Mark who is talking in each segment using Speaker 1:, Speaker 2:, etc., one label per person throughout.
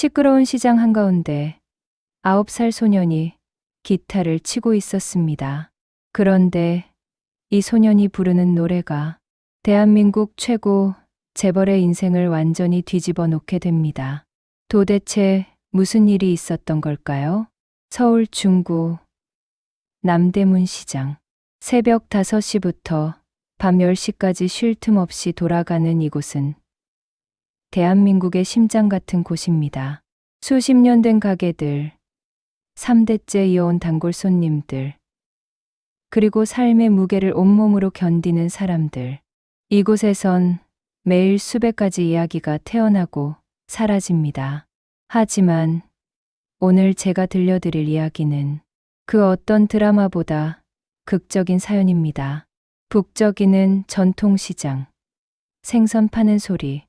Speaker 1: 시끄러운 시장 한가운데 9살 소년이 기타를 치고 있었습니다. 그런데 이 소년이 부르는 노래가 대한민국 최고 재벌의 인생을 완전히 뒤집어 놓게 됩니다. 도대체 무슨 일이 있었던 걸까요? 서울 중구 남대문 시장. 새벽 5시부터 밤 10시까지 쉴 틈 없이 돌아가는 이곳은 대한민국의 심장 같은 곳입니다. 수십 년 된 가게들, 3대째 이어온 단골 손님들, 그리고 삶의 무게를 온몸으로 견디는 사람들. 이곳에선 매일 수백 가지 이야기가 태어나고 사라집니다. 하지만 오늘 제가 들려드릴 이야기는 그 어떤 드라마보다 극적인 사연입니다. 북적이는 전통시장, 생선 파는 소리,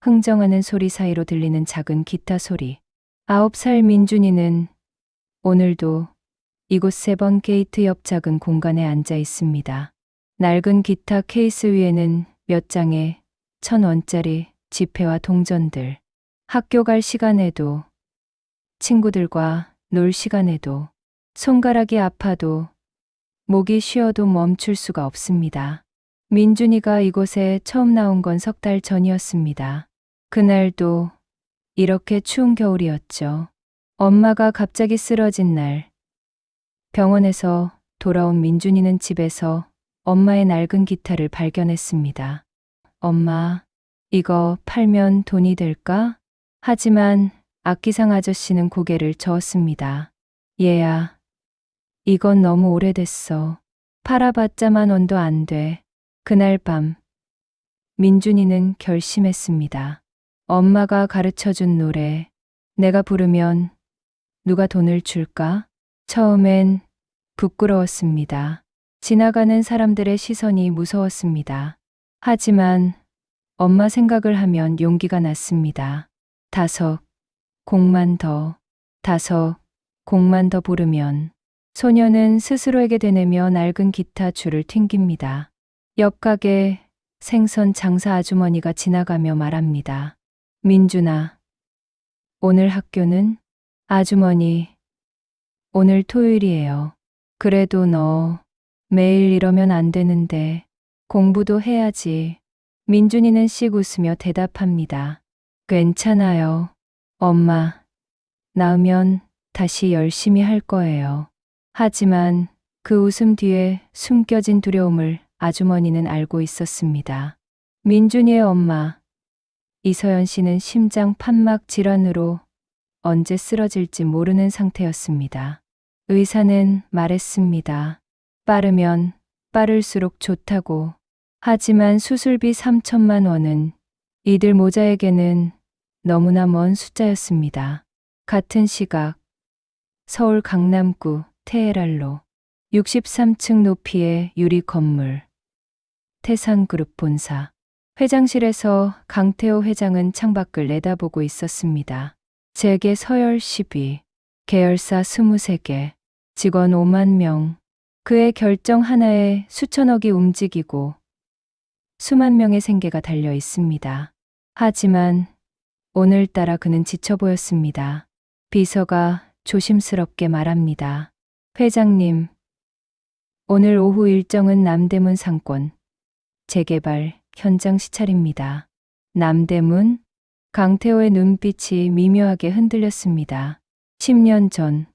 Speaker 1: 흥정하는 소리 사이로 들리는 작은 기타 소리. 9살 민준이는 오늘도 이곳 세번 게이트 옆 작은 공간에 앉아 있습니다. 낡은 기타 케이스 위에는 몇 장의 1,000원짜리 지폐와 동전들. 학교 갈 시간에도, 친구들과 놀 시간에도, 손가락이 아파도, 목이 쉬어도 멈출 수가 없습니다. 민준이가 이곳에 처음 나온 건 3달 전이었습니다. 그날도 이렇게 추운 겨울이었죠. 엄마가 갑자기 쓰러진 날, 병원에서 돌아온 민준이는 집에서 엄마의 낡은 기타를 발견했습니다. 엄마, 이거 팔면 돈이 될까? 하지만 악기상 아저씨는 고개를 저었습니다. 얘야, 이건 너무 오래됐어. 팔아봤자 10,000원도 안 돼. 그날 밤, 민준이는 결심했습니다. 엄마가 가르쳐준 노래, 내가 부르면 누가 돈을 줄까? 처음엔 부끄러웠습니다. 지나가는 사람들의 시선이 무서웠습니다. 하지만 엄마 생각을 하면 용기가 났습니다. 5곡만 더, 5곡만 더 부르면 소녀는 스스로에게 되뇌며 낡은 기타 줄을 튕깁니다. 옆 가게 생선 장사 아주머니가 지나가며 말합니다. 민준아, 오늘 학교는? 아주머니, 오늘 토요일이에요. 그래도 너 매일 이러면 안 되는데 공부도 해야지. 민준이는 씩 웃으며 대답합니다. 괜찮아요. 엄마, 나으면 다시 열심히 할 거예요. 하지만 그 웃음 뒤에 숨겨진 두려움을 아주머니는 알고 있었습니다. 민준이의 엄마, 이서연 씨는 심장 판막 질환으로 언제 쓰러질지 모르는 상태였습니다. 의사는 말했습니다. 빠르면 빠를수록 좋다고. 하지만 수술비 3,000만 원은 이들 모자에게는 너무나 먼 숫자였습니다. 같은 시각, 서울 강남구 테헤랄로 63층 높이의 유리 건물, 태산그룹 본사. 회장실에서 강태호 회장은 창밖을 내다보고 있었습니다. 재계 서열 10위, 계열사 23개, 직원 5만 명. 그의 결정 하나에 수천억이 움직이고 수만 명의 생계가 달려 있습니다. 하지만 오늘따라 그는 지쳐 보였습니다. 비서가 조심스럽게 말합니다. 회장님, 오늘 오후 일정은 남대문 상권 재개발 현장 시찰입니다. 남대문? 강태호의 눈빛이 미묘하게 흔들렸습니다. 10년 전,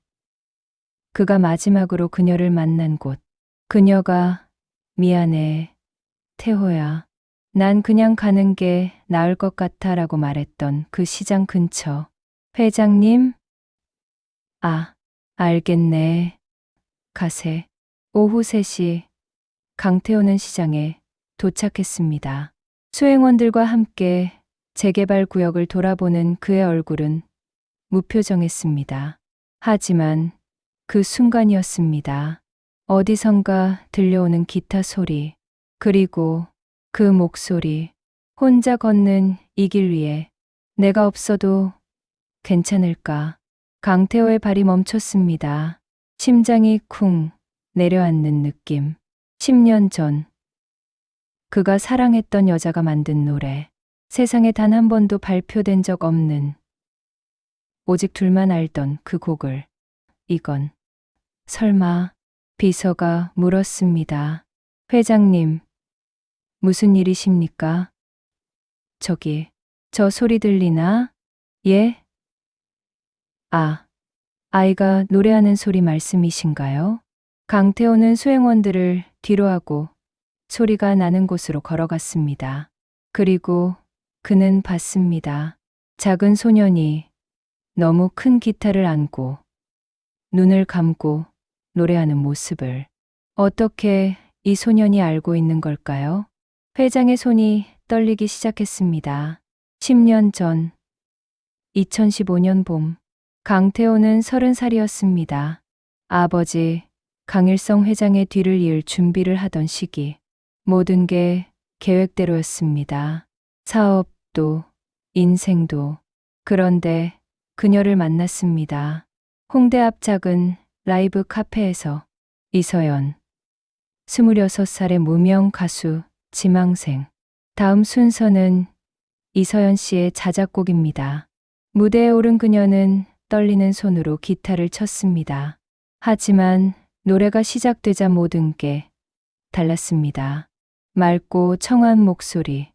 Speaker 1: 그가 마지막으로 그녀를 만난 곳. 그녀가 미안해, 태호야. 난 그냥 가는 게 나을 것 같아 라고 말했던 그 시장 근처. 회장님? 아, 알겠네. 가세. 오후 3시, 강태호는 시장에 도착했습니다. 수행원들과 함께 재개발 구역을 돌아보는 그의 얼굴은 무표정했습니다. 하지만 그 순간이었습니다. 어디선가 들려오는 기타 소리, 그리고 그 목소리. 혼자 걷는 이 길 위에 내가 없어도 괜찮을까? 강태호의 발이 멈췄습니다. 심장이 쿵 내려앉는 느낌. 10년 전, 그가 사랑했던 여자가 만든 노래. 세상에 단 한 번도 발표된 적 없는 오직 둘만 알던 그 곡을. 이건 설마 비서가 물었습니다. 회장님, 무슨 일이십니까? 저기, 저 소리 들리나? 예? 아, 아이가 노래하는 소리 말씀이신가요? 강태호는 수행원들을 뒤로하고 소리가 나는 곳으로 걸어갔습니다. 그리고 그는 봤습니다. 작은 소년이 너무 큰 기타를 안고 눈을 감고 노래하는 모습을. 어떻게 이 소년이 알고 있는 걸까요? 회장의 손이 떨리기 시작했습니다. 10년 전, 2015년 봄, 강태호는 30살이었습니다. 아버지 강일성 회장의 뒤를 이을 준비를 하던 시기. 모든 게 계획대로였습니다. 사업도, 인생도. 그런데 그녀를 만났습니다. 홍대 앞 작은 라이브 카페에서. 이서연, 26살의 무명 가수, 지망생. 다음 순서는 이서연 씨의 자작곡입니다. 무대에 오른 그녀는 떨리는 손으로 기타를 쳤습니다. 하지만 노래가 시작되자 모든 게 달랐습니다. 맑고 청아한 목소리,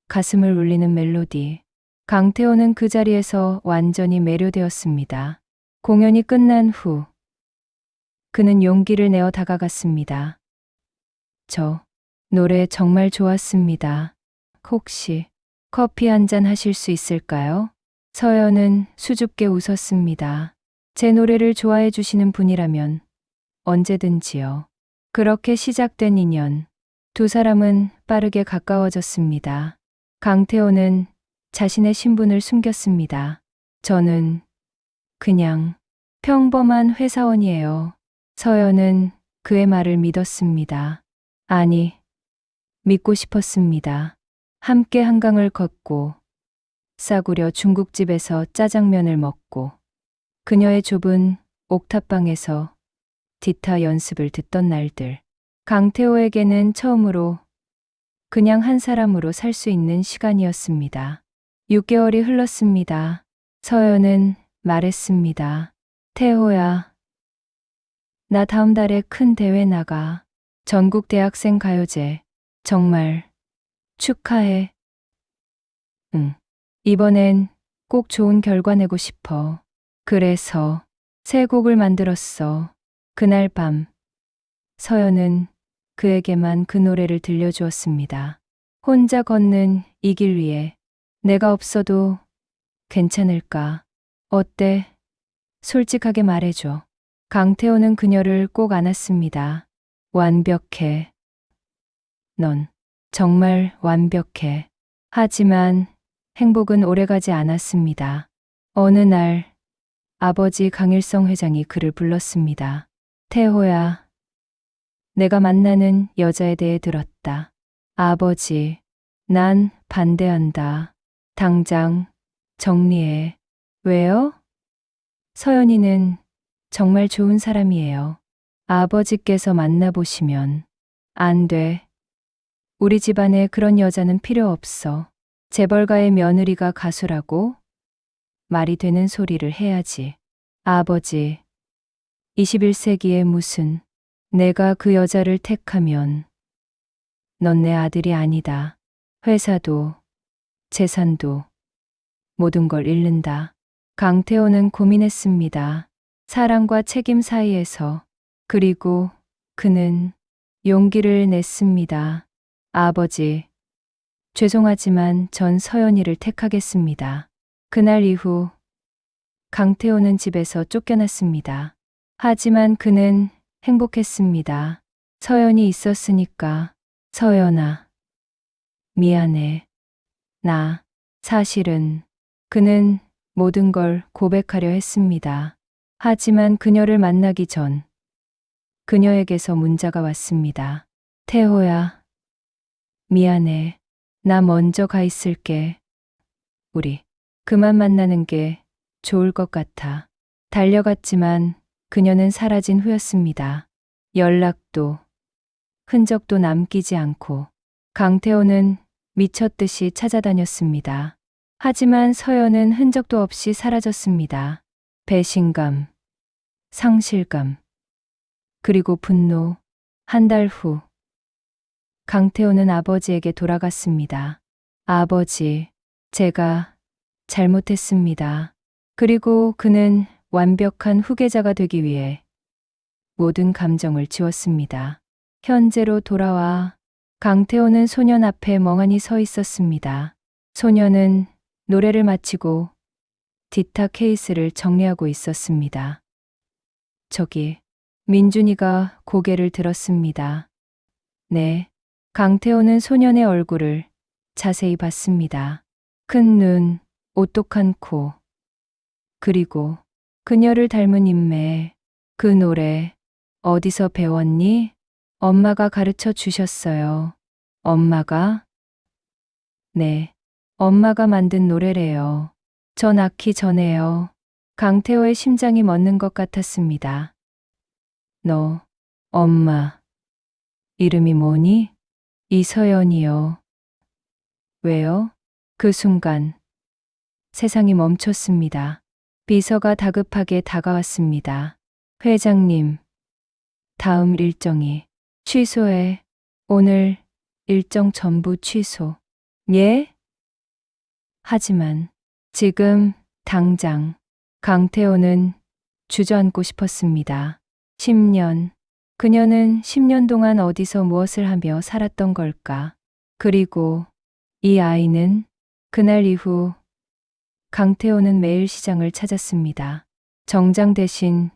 Speaker 1: 가슴을 울리는 멜로디. 강태호는 그 자리에서 완전히 매료되었습니다. 공연이 끝난 후 그는 용기를 내어 다가갔습니다. 저 노래 정말 좋았습니다. 혹시 커피 한 잔 하실 수 있을까요? 서연은 수줍게 웃었습니다. 제 노래를 좋아해 주시는 분이라면 언제든지요. 그렇게 시작된 인연. 두 사람은 빠르게 가까워졌습니다. 강태호는 자신의 신분을 숨겼습니다. 저는 그냥 평범한 회사원이에요. 서연은 그의 말을 믿었습니다. 아니, 믿고 싶었습니다. 함께 한강을 걷고 싸구려 중국집에서 짜장면을 먹고 그녀의 좁은 옥탑방에서 기타 연습을 듣던 날들. 강태호에게는 처음으로 그냥 한 사람으로 살 수 있는 시간이었습니다. 6개월이 흘렀습니다. 서연은 말했습니다. 태호야, 나 다음 달에 큰 대회 나가. 전국 대학생 가요제. 정말 축하해. 응. 이번엔 꼭 좋은 결과 내고 싶어. 그래서 새 곡을 만들었어. 그날 밤 서연은 그에게만 그 노래를 들려주었습니다. 혼자 걷는 이 길 위에 내가 없어도 괜찮을까? 어때? 솔직하게 말해줘. 강태호는 그녀를 꼭 안았습니다. 완벽해. 넌 정말 완벽해. 하지만 행복은 오래가지 않았습니다. 어느 날 아버지 강일성 회장이 그를 불렀습니다. 태호야, 내가 만나는 여자에 대해 들었다. 아버지, 난 반대한다. 당장 정리해. 왜요? 서연이는 정말 좋은 사람이에요. 아버지께서 만나보시면 안 돼. 우리 집안에 그런 여자는 필요 없어. 재벌가의 며느리가 가수라고? 말이 되는 소리를 해야지. 아버지, 21세기에 무슨 내가 그 여자를 택하면 넌 내 아들이 아니다. 회사도 재산도 모든 걸 잃는다. 강태호는 고민했습니다. 사랑과 책임 사이에서. 그리고 그는 용기를 냈습니다. 아버지, 죄송하지만 전 서연이를 택하겠습니다. 그날 이후 강태호는 집에서 쫓겨났습니다. 하지만 그는 행복했습니다. 서연이 있었으니까. 서연아, 미안해. 나 사실은. 그는 모든 걸 고백하려 했습니다. 하지만 그녀를 만나기 전 그녀에게서 문자가 왔습니다. 태호야, 미안해. 나 먼저 가 있을게. 우리 그만 만나는 게 좋을 것 같아. 달려갔지만 그녀는 사라진 후였습니다. 연락도 흔적도 남기지 않고 강태호는 미쳤듯이 찾아다녔습니다. 하지만 서연은 흔적도 없이 사라졌습니다. 배신감, 상실감, 그리고 분노. 한 달 후, 강태호는 아버지에게 돌아갔습니다. 아버지, 제가 잘못했습니다. 그리고 그는 완벽한 후계자가 되기 위해 모든 감정을 지웠습니다. 현재로 돌아와 강태호는 소년 앞에 멍하니 서 있었습니다. 소년은 노래를 마치고 기타 케이스를 정리하고 있었습니다. 저기, 민준이가 고개를 들었습니다. 네. 강태호는 소년의 얼굴을 자세히 봤습니다. 큰 눈, 오똑한 코, 그리고 그녀를 닮은 인매. 그 노래 어디서 배웠니? 엄마가 가르쳐 주셨어요. 엄마가? 네, 엄마가 만든 노래래요. 저 낳기 전에요. 강태호의 심장이 멎는 것 같았습니다. 너, 엄마, 이름이 뭐니? 이서연이요. 왜요? 그 순간 세상이 멈췄습니다. 비서가 다급하게 다가왔습니다. 회장님, 다음 일정이 취소해. 오늘 일정 전부 취소. 예? 하지만 지금 당장 강태호는 주저앉고 싶었습니다. 10년. 그녀는 10년 동안 어디서 무엇을 하며 살았던 걸까? 그리고 이 아이는 그날 이후 강태호는 매일 시장을 찾았습니다. 정장 대신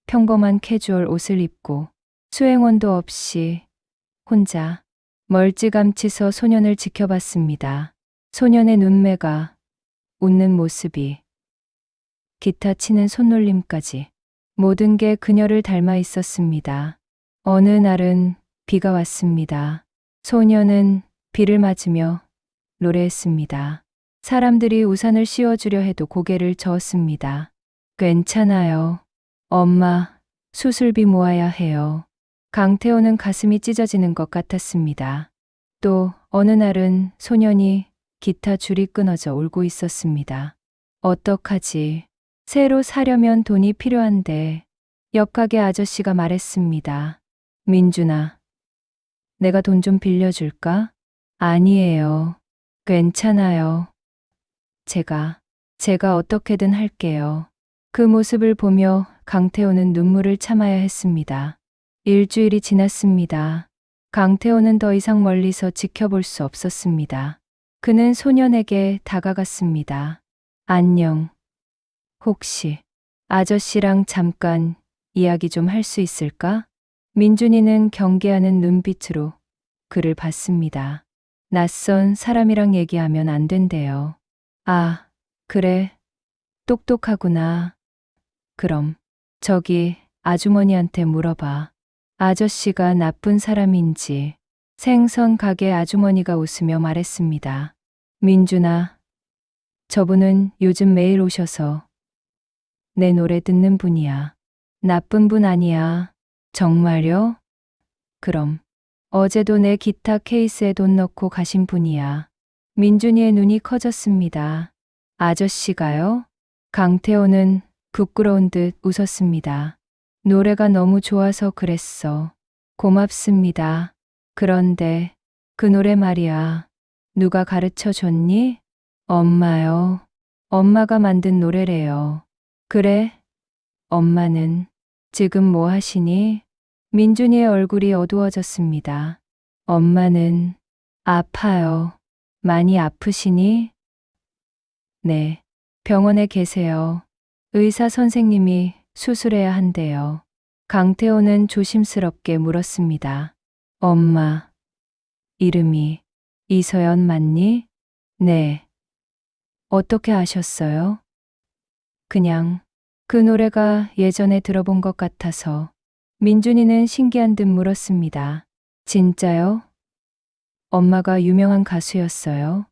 Speaker 1: 평범한 캐주얼 옷을 입고 수행원도 없이 혼자 멀찌감치 서 소년을 지켜봤습니다. 소년의 눈매가 웃는 모습이 기타 치는 손놀림까지 모든 게 그녀를 닮아 있었습니다. 어느 날은 비가 왔습니다. 소년은 비를 맞으며 노래했습니다. 사람들이 우산을 씌워주려 해도 고개를 저었습니다. 괜찮아요. 엄마, 수술비 모아야 해요. 강태호는 가슴이 찢어지는 것 같았습니다. 또 어느 날은 소년이 기타 줄이 끊어져 울고 있었습니다. 어떡하지? 새로 사려면 돈이 필요한데 옆 가게 아저씨가 말했습니다. 민준아, 내가 돈 좀 빌려줄까? 아니에요. 괜찮아요. 제가 어떻게든 할게요. 그 모습을 보며 강태호는 눈물을 참아야 했습니다. 일주일이 지났습니다. 강태호는 더 이상 멀리서 지켜볼 수 없었습니다. 그는 소년에게 다가갔습니다. 안녕. 혹시 아저씨랑 잠깐 이야기 좀 할 수 있을까? 민준이는 경계하는 눈빛으로 그를 봤습니다. 낯선 사람이랑 얘기하면 안 된대요. 아, 그래. 똑똑하구나. 그럼 저기 아주머니한테 물어봐. 아저씨가 나쁜 사람인지. 생선 가게 아주머니가 웃으며 말했습니다. 민준아, 저분은 요즘 매일 오셔서 내 노래 듣는 분이야. 나쁜 분 아니야. 정말요? 그럼 어제도 내 기타 케이스에 돈 넣고 가신 분이야. 민준이의 눈이 커졌습니다. 아저씨가요? 강태호는 부끄러운 듯 웃었습니다. 노래가 너무 좋아서 그랬어. 고맙습니다. 그런데 그 노래 말이야. 누가 가르쳐 줬니? 엄마요. 엄마가 만든 노래래요. 그래? 엄마는 지금 뭐 하시니? 민준이의 얼굴이 어두워졌습니다. 엄마는 아파요. 많이 아프시니? 네. 병원에 계세요. 의사 선생님이 수술해야 한대요. 강태호는 조심스럽게 물었습니다. 엄마, 이름이 이서연 맞니? 네. 어떻게 아셨어요? 그냥 그 노래가 예전에 들어본 것 같아서. 민준이는 신기한 듯 물었습니다. 진짜요? 엄마가 유명한 가수였어요?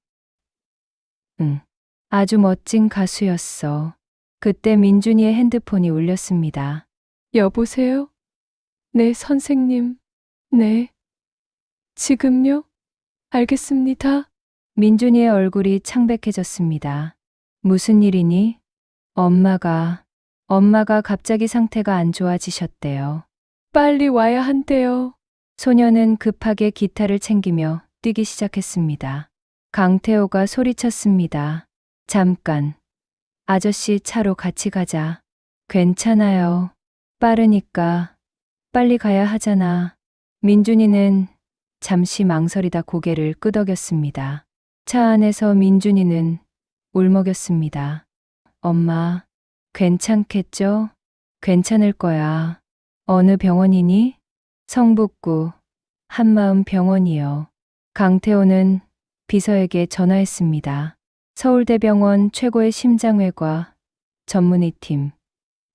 Speaker 1: 응. 아주 멋진 가수였어. 그때 민준이의 핸드폰이 울렸습니다. 여보세요? 네, 선생님. 네. 지금요? 알겠습니다. 민준이의 얼굴이 창백해졌습니다. 무슨 일이니? 엄마가 갑자기 상태가 안 좋아지셨대요. 빨리 와야 한대요. 소녀는 급하게 기타를 챙기며 뛰기 시작했습니다. 강태호가 소리쳤습니다. 잠깐. 아저씨 차로 같이 가자. 괜찮아요. 빠르니까 빨리 가야 하잖아. 민준이는 잠시 망설이다 고개를 끄덕였습니다. 차 안에서 민준이는 울먹였습니다. 엄마, 괜찮겠죠? 괜찮을 거야. 어느 병원이니? 성북구 한마음병원이요. 강태호는 비서에게 전화했습니다. 서울대병원 최고의 심장외과 전문의팀.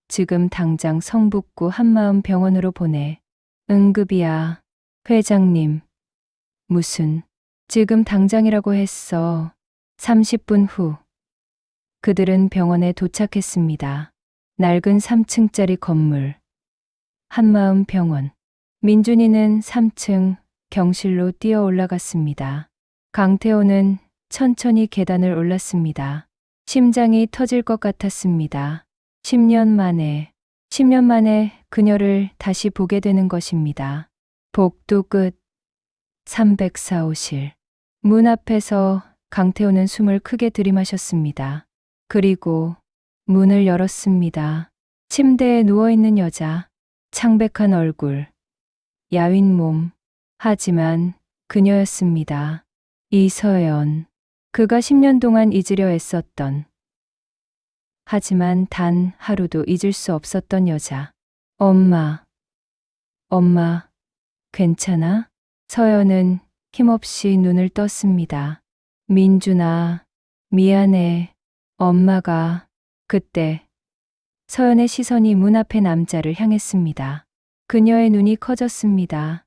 Speaker 1: 지금 당장 성북구 한마음병원으로 보내. 응급이야. 회장님. 무슨. 지금 당장이라고 했어. 30분 후. 그들은 병원에 도착했습니다. 낡은 3층짜리 건물. 한마음병원. 민준이는 3층 경실로 뛰어 올라갔습니다. 강태호는 천천히 계단을 올랐습니다. 심장이 터질 것 같았습니다. 10년 만에 그녀를 다시 보게 되는 것입니다. 복도 끝 304호실. 문 앞에서 강태호는 숨을 크게 들이마셨습니다. 그리고 문을 열었습니다. 침대에 누워있는 여자, 창백한 얼굴, 야윈 몸. 하지만 그녀였습니다. 이서연. 그가 10년 동안 잊으려 애썼던. 하지만 단 하루도 잊을 수 없었던 여자. 엄마, 괜찮아? 서연은 힘없이 눈을 떴습니다. 민준아, 미안해. 엄마가. 그때 서연의 시선이 문 앞의 남자를 향했습니다. 그녀의 눈이 커졌습니다.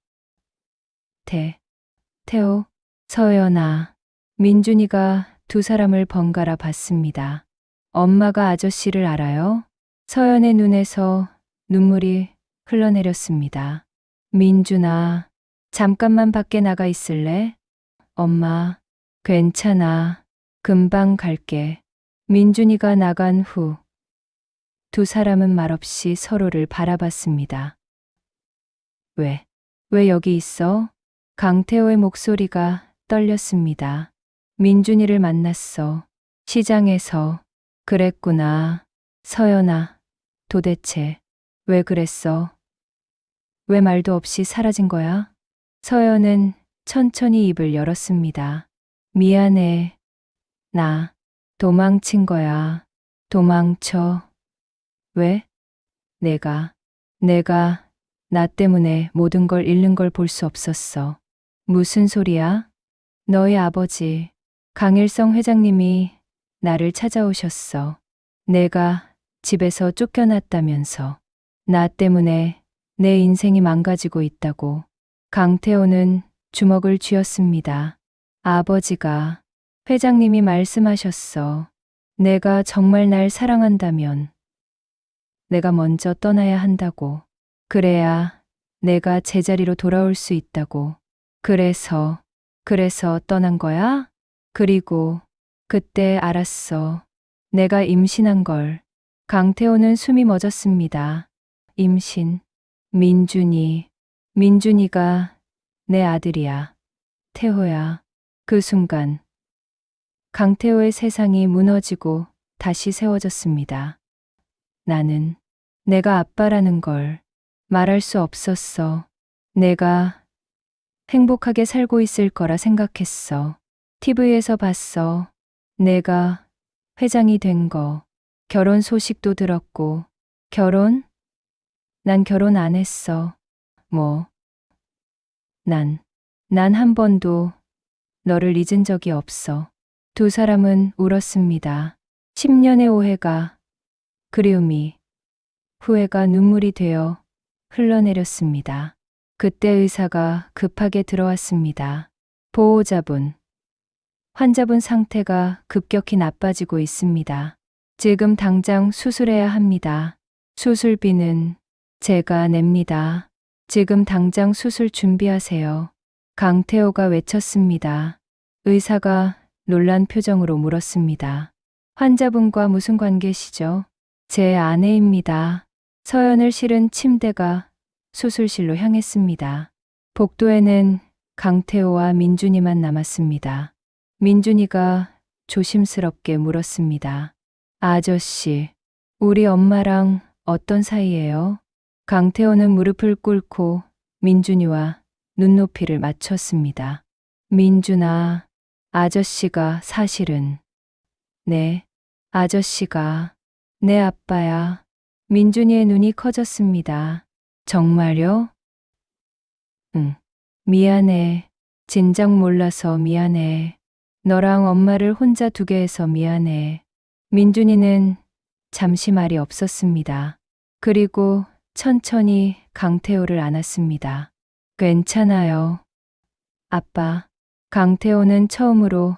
Speaker 1: 태호, 서연아. 민준이가 두 사람을 번갈아 봤습니다. 엄마가 아저씨를 알아요? 서연의 눈에서 눈물이 흘러내렸습니다. 민준아, 잠깐만 밖에 나가 있을래? 엄마, 괜찮아. 금방 갈게. 민준이가 나간 후 두 사람은 말없이 서로를 바라봤습니다. 왜 여기 있어? 강태호의 목소리가 떨렸습니다. 민준이를 만났어. 시장에서. 그랬구나. 서연아, 도대체 왜 그랬어? 왜 말도 없이 사라진 거야? 서연은 천천히 입을 열었습니다. 미안해. 나 도망친 거야. 도망쳐. 왜? 내가 나 때문에 모든 걸 잃는 걸 볼 수 없었어. 무슨 소리야? 너희 아버지, 강일성 회장님이 나를 찾아오셨어. 내가 집에서 쫓겨났다면서. 나 때문에 내 인생이 망가지고 있다고. 강태호는 주먹을 쥐었습니다. 아버지가, 회장님이 말씀하셨어. 내가 정말 날 사랑한다면 내가 먼저 떠나야 한다고. 그래야 내가 제자리로 돌아올 수 있다고. 그래서 떠난 거야? 그리고 그때 알았어. 내가 임신한 걸. 강태호는 숨이 멎었습니다. 임신. 민준이가 내 아들이야. 태호야. 그 순간 강태호의 세상이 무너지고 다시 세워졌습니다. 나는 내가 아빠라는 걸 말할 수 없었어. 내가 행복하게 살고 있을 거라 생각했어. TV에서 봤어. 내가 회장이 된 거. 결혼 소식도 들었고. 결혼? 난 결혼 안 했어. 난 한 번도 너를 잊은 적이 없어. 두 사람은 울었습니다. 10년의 오해가, 그리움이, 후회가 눈물이 되어 흘러내렸습니다. 그때 의사가 급하게 들어왔습니다. 보호자분. 환자분 상태가 급격히 나빠지고 있습니다. 지금 당장 수술해야 합니다. 수술비는 제가 냅니다. 지금 당장 수술 준비하세요. 강태호가 외쳤습니다. 의사가 놀란 표정으로 물었습니다. 환자분과 무슨 관계시죠? 제 아내입니다. 서연을 실은 침대가 수술실로 향했습니다. 복도에는 강태호와 민준이만 남았습니다. 민준이가 조심스럽게 물었습니다. 아저씨, 우리 엄마랑 어떤 사이예요? 강태호는 무릎을 꿇고 민준이와 눈높이를 맞췄습니다. 민준아, 아저씨가 사실은. 네, 아저씨가 내 아빠야. 민준이의 눈이 커졌습니다. 정말요? 응. 미안해. 진작 몰라서 미안해. 너랑 엄마를 혼자 두게 해서 미안해. 민준이는 잠시 말이 없었습니다. 그리고 천천히 강태호를 안았습니다. 괜찮아요. 아빠. 강태호는 처음으로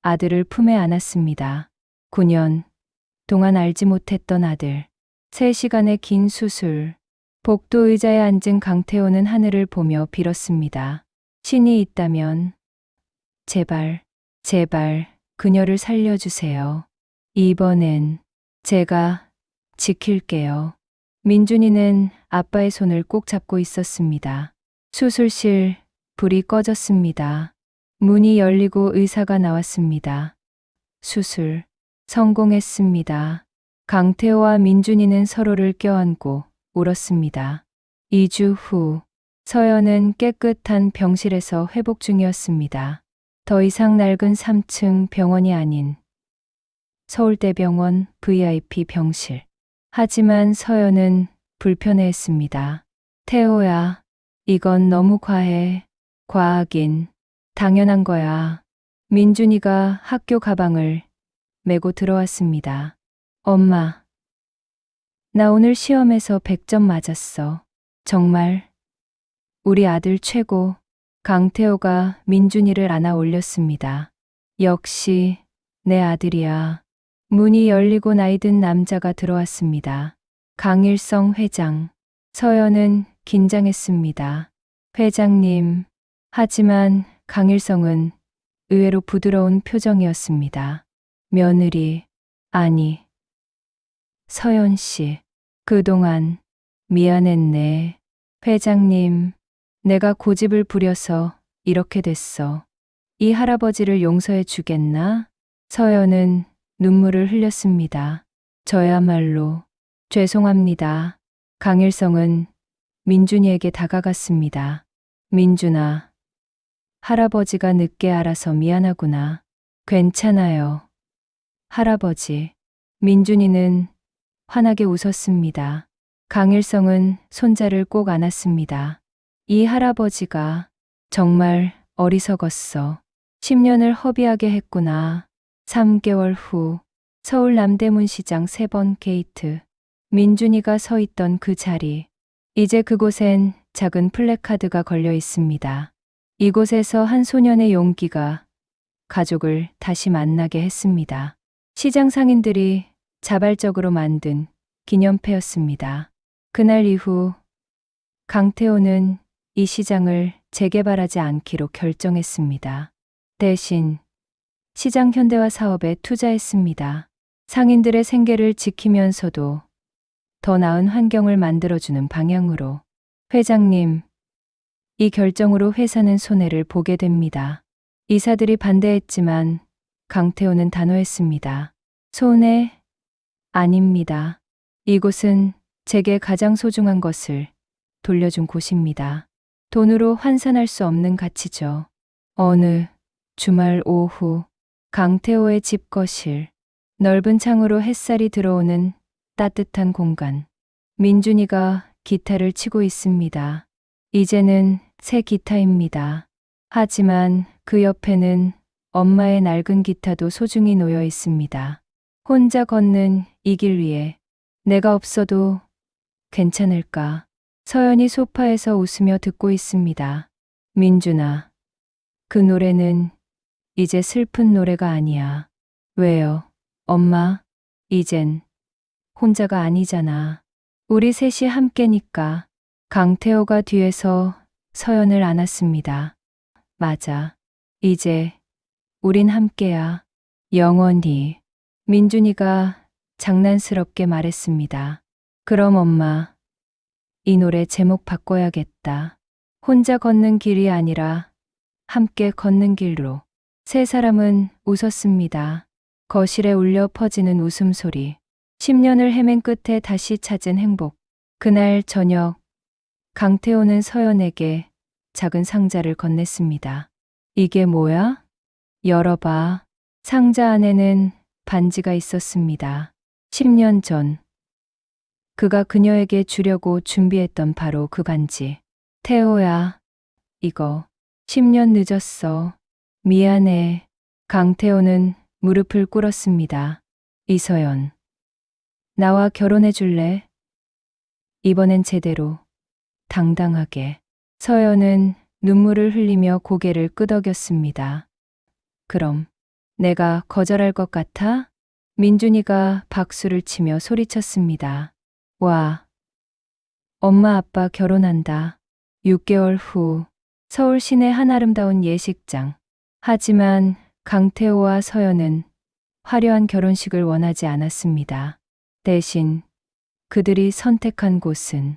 Speaker 1: 아들을 품에 안았습니다. 9년 동안 알지 못했던 아들. 3시간의 긴 수술. 복도 의자에 앉은 강태호는 하늘을 보며 빌었습니다. 신이 있다면 제발, 제발 그녀를 살려주세요. 이번엔 제가 지킬게요. 민준이는 아빠의 손을 꼭 잡고 있었습니다. 수술실 불이 꺼졌습니다. 문이 열리고 의사가 나왔습니다. 수술 성공했습니다. 강태호와 민준이는 서로를 껴안고 울었습니다. 2주 후 서연은 깨끗한 병실에서 회복 중이었습니다. 더 이상 낡은 3층 병원이 아닌 서울대병원 VIP 병실. 하지만 서연은 불편해했습니다. 태호야, 이건 너무 과해. 과하긴 당연한 거야. 민준이가 학교 가방을 메고 들어왔습니다. 엄마, 나 오늘 시험에서 100점 맞았어. 정말 우리 아들 최고. 강태호가 민준이를 안아 올렸습니다. 역시 내 아들이야. 문이 열리고 나이든 남자가 들어왔습니다. 강일성 회장. 서연은 긴장했습니다. 회장님. 하지만 강일성은 의외로 부드러운 표정이었습니다. 며느리, 아니, 서연 씨. 그동안 미안했네. 회장님, 내가 고집을 부려서 이렇게 됐어. 이 할아버지를 용서해 주겠나? 서연은 눈물을 흘렸습니다. 저야말로 죄송합니다. 강일성은 민준이에게 다가갔습니다. 민준아, 할아버지가 늦게 알아서 미안하구나. 괜찮아요. 할아버지. 민준이는 환하게 웃었습니다. 강일성은 손자를 꼭 안았습니다. 이 할아버지가 정말 어리석었어. 10년을 허비하게 했구나. 3개월 후 서울 남대문 시장 3번 게이트. 민준이가 서 있던 그 자리. 이제 그곳엔 작은 플래카드가 걸려 있습니다. 이곳에서 한 소년의 용기가 가족을 다시 만나게 했습니다. 시장 상인들이 자발적으로 만든 기념패였습니다. 그날 이후 강태호는 이 시장을 재개발하지 않기로 결정했습니다. 대신 시장 현대화 사업에 투자했습니다. 상인들의 생계를 지키면서도 더 나은 환경을 만들어주는 방향으로. 회장님, 이 결정으로 회사는 손해를 보게 됩니다. 이사들이 반대했지만 강태호는 단호했습니다. 손해? 아닙니다. 이곳은 제게 가장 소중한 것을 돌려준 곳입니다. 돈으로 환산할 수 없는 가치죠. 어느 주말 오후 강태호의 집 거실. 넓은 창으로 햇살이 들어오는 따뜻한 공간. 민준이가 기타를 치고 있습니다. 이제는 새 기타입니다. 하지만 그 옆에는 엄마의 낡은 기타도 소중히 놓여 있습니다. 혼자 걷는 이 길 위에 내가 없어도 괜찮을까? 서연이 소파에서 웃으며 듣고 있습니다. 민준아, 그 노래는 이제 슬픈 노래가 아니야. 왜요? 엄마, 이젠 혼자가 아니잖아. 우리 셋이 함께니까. 강태호가 뒤에서 서연을 안았습니다. 맞아. 이제 우린 함께야. 영원히. 민준이가 장난스럽게 말했습니다. 그럼 엄마, 이 노래 제목 바꿔야겠다. 혼자 걷는 길이 아니라 함께 걷는 길로. 세 사람은 웃었습니다. 거실에 울려 퍼지는 웃음소리. 10년을 헤맨 끝에 다시 찾은 행복. 그날 저녁, 강태호는 서연에게 작은 상자를 건넸습니다. 이게 뭐야? 열어봐. 상자 안에는 반지가 있었습니다. 10년 전, 그가 그녀에게 주려고 준비했던 바로 그 반지. 태호야, 이거 10년 늦었어. 미안해. 강태호는 무릎을 꿇었습니다. 이서연, 나와 결혼해 줄래? 이번엔 제대로, 당당하게. 서연은 눈물을 흘리며 고개를 끄덕였습니다. 그럼 내가 거절할 것 같아? 민준이가 박수를 치며 소리쳤습니다. 와, 엄마 아빠 결혼한다. 6개월 후 서울 시내 한 아름다운 예식장. 하지만 강태호와 서연은 화려한 결혼식을 원하지 않았습니다. 대신 그들이 선택한 곳은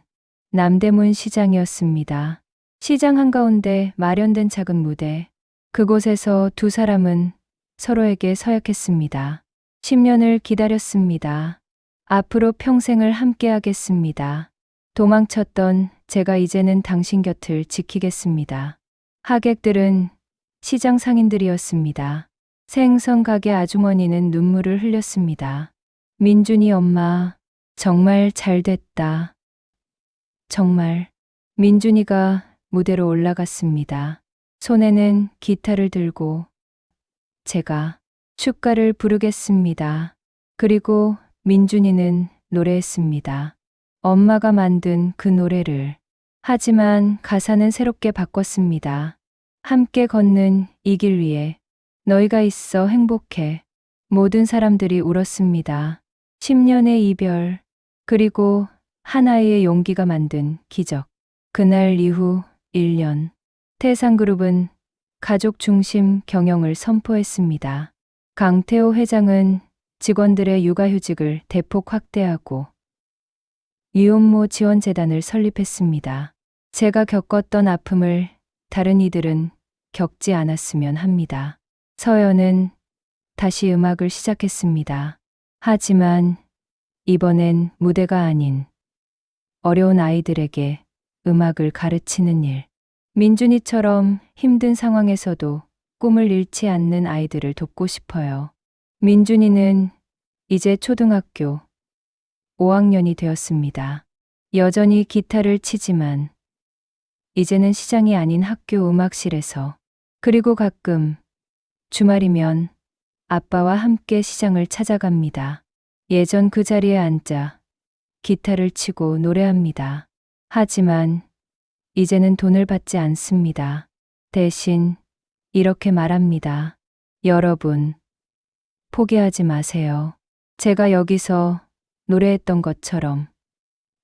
Speaker 1: 남대문 시장이었습니다. 시장 한가운데 마련된 작은 무대. 그곳에서 두 사람은 서로에게 서약했습니다. 10년을 기다렸습니다. 앞으로 평생을 함께하겠습니다. 도망쳤던 제가 이제는 당신 곁을 지키겠습니다. 하객들은 시장 상인들이었습니다. 생선 가게 아주머니는 눈물을 흘렸습니다. 민준이 엄마, 정말 잘 됐다. 정말. 민준이가 무대로 올라갔습니다. 손에는 기타를 들고 제가 축가를 부르겠습니다. 그리고 민준이는 노래했습니다. 엄마가 만든 그 노래를. 하지만 가사는 새롭게 바꿨습니다. 함께 걷는 이 길 위에 너희가 있어 행복해. 모든 사람들이 울었습니다. 10년의 이별, 그리고 하나의 용기가 만든 기적. 그날 이후 1년, 태상그룹은 가족 중심 경영을 선포했습니다. 강태호 회장은 직원들의 육아휴직을 대폭 확대하고 위혼모 지원재단을 설립했습니다. 제가 겪었던 아픔을 다른 이들은 겪지 않았으면 합니다. 서연은 다시 음악을 시작했습니다. 하지만 이번엔 무대가 아닌 어려운 아이들에게 음악을 가르치는 일. 민준이처럼 힘든 상황에서도 꿈을 잃지 않는 아이들을 돕고 싶어요. 민준이는 이제 초등학교 5학년이 되었습니다. 여전히 기타를 치지만 이제는 시장이 아닌 학교 음악실에서, 그리고 가끔 주말이면 아빠와 함께 시장을 찾아갑니다. 예전 그 자리에 앉아 기타를 치고 노래합니다. 하지만 이제는 돈을 받지 않습니다. 대신 이렇게 말합니다. 여러분, 포기하지 마세요. 제가 여기서 노래했던 것처럼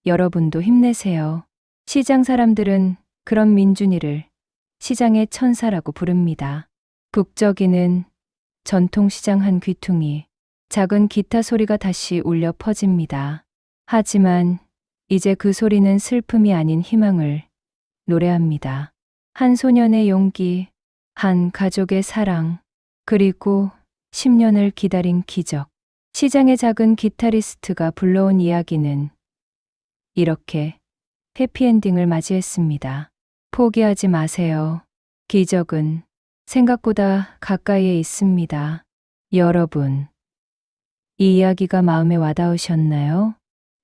Speaker 1: 여러분도 힘내세요. 시장 사람들은 그런 민준이를 시장의 천사라고 부릅니다. 북적이는 전통시장 한 귀퉁이. 작은 기타 소리가 다시 울려 퍼집니다. 하지만 이제 그 소리는 슬픔이 아닌 희망을 노래합니다. 한 소년의 용기, 한 가족의 사랑, 그리고 10년을 기다린 기적. 시장의 작은 기타리스트가 불러온 이야기는 이렇게 해피엔딩을 맞이했습니다. 포기하지 마세요. 기적은 생각보다 가까이에 있습니다. 여러분, 이 이야기가 마음에 와닿으셨나요?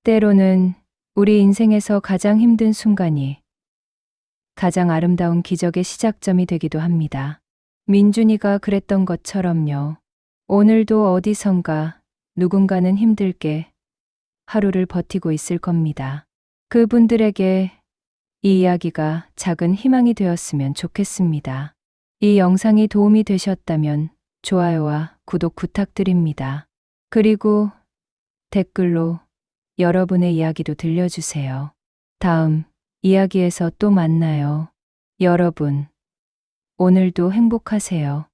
Speaker 1: 때로는 우리 인생에서 가장 힘든 순간이 가장 아름다운 기적의 시작점이 되기도 합니다. 민준이가 그랬던 것처럼요. 오늘도 어디선가 누군가는 힘들게 하루를 버티고 있을 겁니다. 그분들에게 이 이야기가 작은 희망이 되었으면 좋겠습니다. 이 영상이 도움이 되셨다면 좋아요와 구독 부탁드립니다. 그리고 댓글로 여러분의 이야기도 들려주세요. 다음 이야기에서 또 만나요. 여러분, 오늘도 행복하세요.